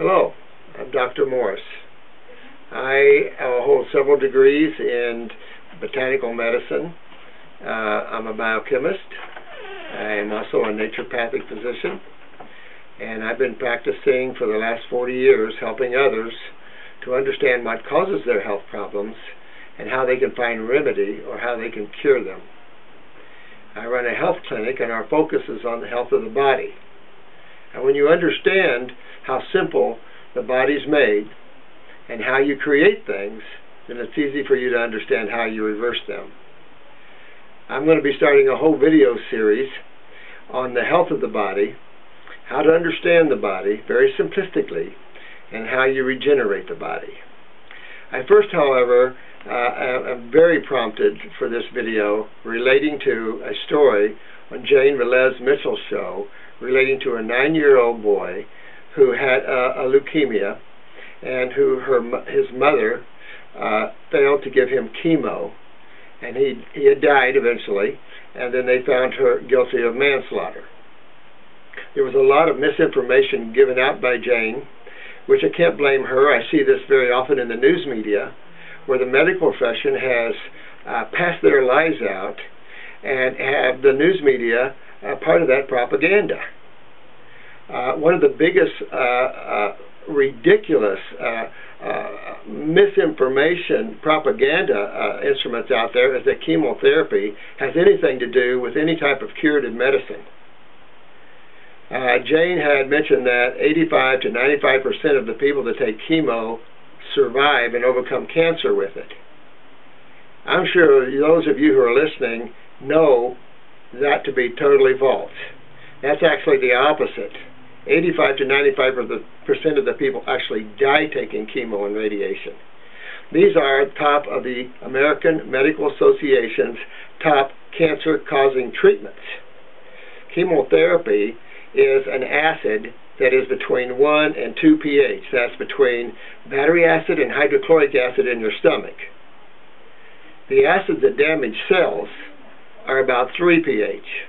Hello, I'm Dr. Morse. I hold several degrees in botanical medicine. I'm a biochemist. I am also a naturopathic physician, and I've been practicing for the last 40 years helping others to understand what causes their health problems and how they can find remedy or how they can cure them. I run a health clinic, and our focus is on the health of the body. And when you understand how simple the body's made and how you create things, then it's easy for you to understand how you reverse them. I'm going to be starting a whole video series on the health of the body, how to understand the body very simplistically, and how you regenerate the body. I first, however, am very prompted for this video relating to a story on Jane Velez Mitchell's show relating to a 9-year-old boy who had a leukemia, and his mother failed to give him chemo, and he had died eventually, and then they found her guilty of manslaughter. There was a lot of misinformation given out by Jane, which I can't blame her. I see this very often in the news media, where the medical profession has passed their lies out and have the news media part of that propaganda. One of the biggest ridiculous misinformation propaganda instruments out there is that chemotherapy has anything to do with any type of curative medicine. Jane had mentioned that 85 to 95% of the people that take chemo survive and overcome cancer with it. I'm sure those of you who are listening know that to be totally false. That's actually the opposite. 85 to 95% of the people actually die taking chemo and radiation. These are top of the American Medical Association's top cancer-causing treatments. Chemotherapy is an acid that is between 1 and 2 pH. That's between battery acid and hydrochloric acid in your stomach. The acids that damage cells are about 3 pH.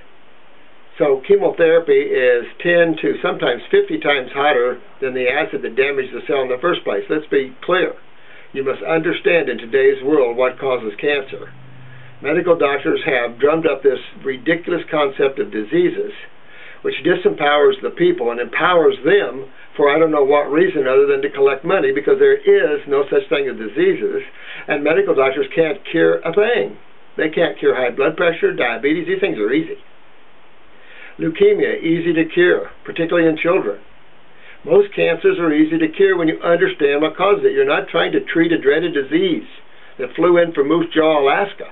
So chemotherapy is 10 to sometimes 50 times hotter than the acid that damaged the cell in the first place. Let's be clear. You must understand in today's world what causes cancer. Medical doctors have drummed up this ridiculous concept of diseases, which disempowers the people and empowers them for I don't know what reason other than to collect money, because there is no such thing as diseases, and medical doctors can't cure a thing. They can't cure high blood pressure, diabetes. These things are easy. Leukemia, easy to cure, particularly in children. Most cancers are easy to cure when you understand what causes it. You're not trying to treat a dreaded disease that flew in from Moose Jaw, Alaska.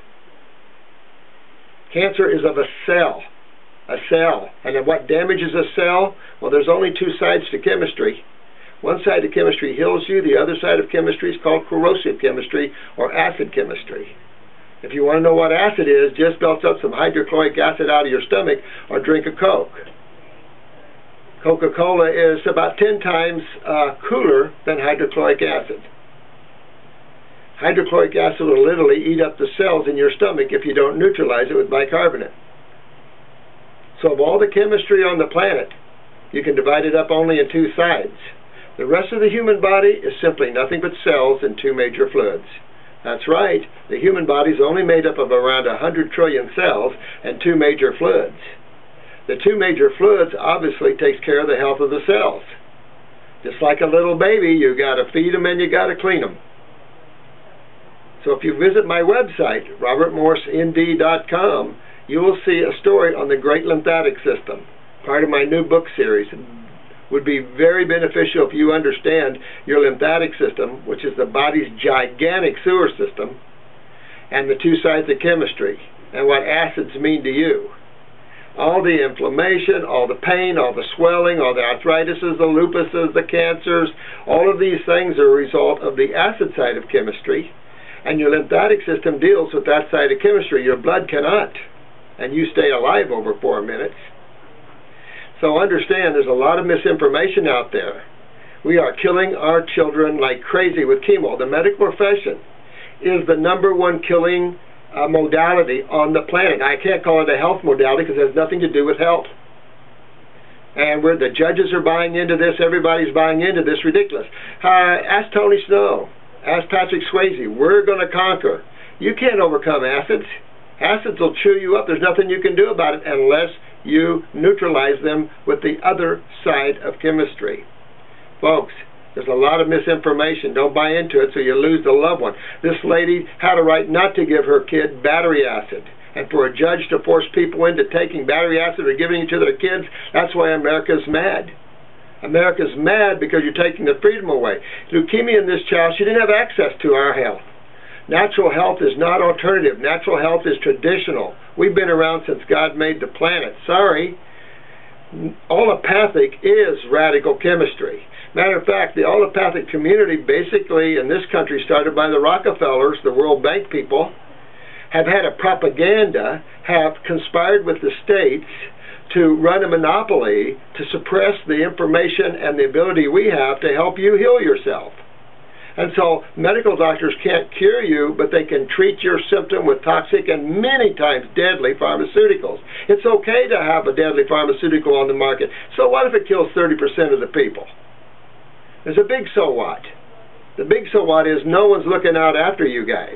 Cancer is of a cell. And what damages a cell? Well, there's only two sides to chemistry. One side of chemistry heals you. The other side of chemistry is called corrosive chemistry or acid chemistry. If you want to know what acid is, just belt up some hydrochloric acid out of your stomach or drink a Coke. Coca-Cola is about 10 times cooler than hydrochloric acid. Hydrochloric acid will literally eat up the cells in your stomach if you don't neutralize it with bicarbonate. So of all the chemistry on the planet, you can divide it up only in two sides. The rest of the human body is simply nothing but cells and two major fluids. That's right, the human body is only made up of around 100 trillion cells and two major fluids. The two major fluids obviously takes care of the health of the cells. Just like a little baby, you got to feed them and you got to clean them. So if you visit my website, robertmorseND.com, you will see a story on the Great Lymphatic System, part of my new book series. Would be very beneficial if you understand your lymphatic system, which is the body's gigantic sewer system, and the two sides of chemistry, and what acids mean to you. All the inflammation, all the pain, all the swelling, all the arthritises, the lupuses, the cancers, all of these things are a result of the acid side of chemistry, and your lymphatic system deals with that side of chemistry. Your blood cannot, and you stay alive over 4 minutes. So understand, there's a lot of misinformation out there. We are killing our children like crazy with chemo. The medical profession is the #1 killing modality on the planet. I can't call it a health modality because it has nothing to do with health. And the judges are buying into this, everybody's buying into this, ridiculous. Ask Tony Snow, ask Patrick Swayze, we're going to conquer. You can't overcome acids. Acids will chew you up. There's nothing you can do about it unless you neutralize them with the other side of chemistry. Folks, there's a lot of misinformation. Don't buy into it so you lose the loved one. This lady had a right not to give her kid battery acid. And for a judge to force people into taking battery acid or giving it to their kids, that's why America's mad. America's mad because you're taking the freedom away. Leukemia in this child, she didn't have access to our health. Natural health is not alternative. Natural health is traditional. We've been around since God made the planet. Sorry. Allopathic is radical chemistry. Matter of fact, the allopathic community basically in this country, started by the Rockefellers, the World Bank people, have had a propaganda, have conspired with the states to run a monopoly to suppress the information and the ability we have to help you heal yourself. And so medical doctors can't cure you, but they can treat your symptom with toxic and many times deadly pharmaceuticals. It's okay to have a deadly pharmaceutical on the market. So what if it kills 30% of the people? There's a big so what. The big so what is no one's looking out after you guys.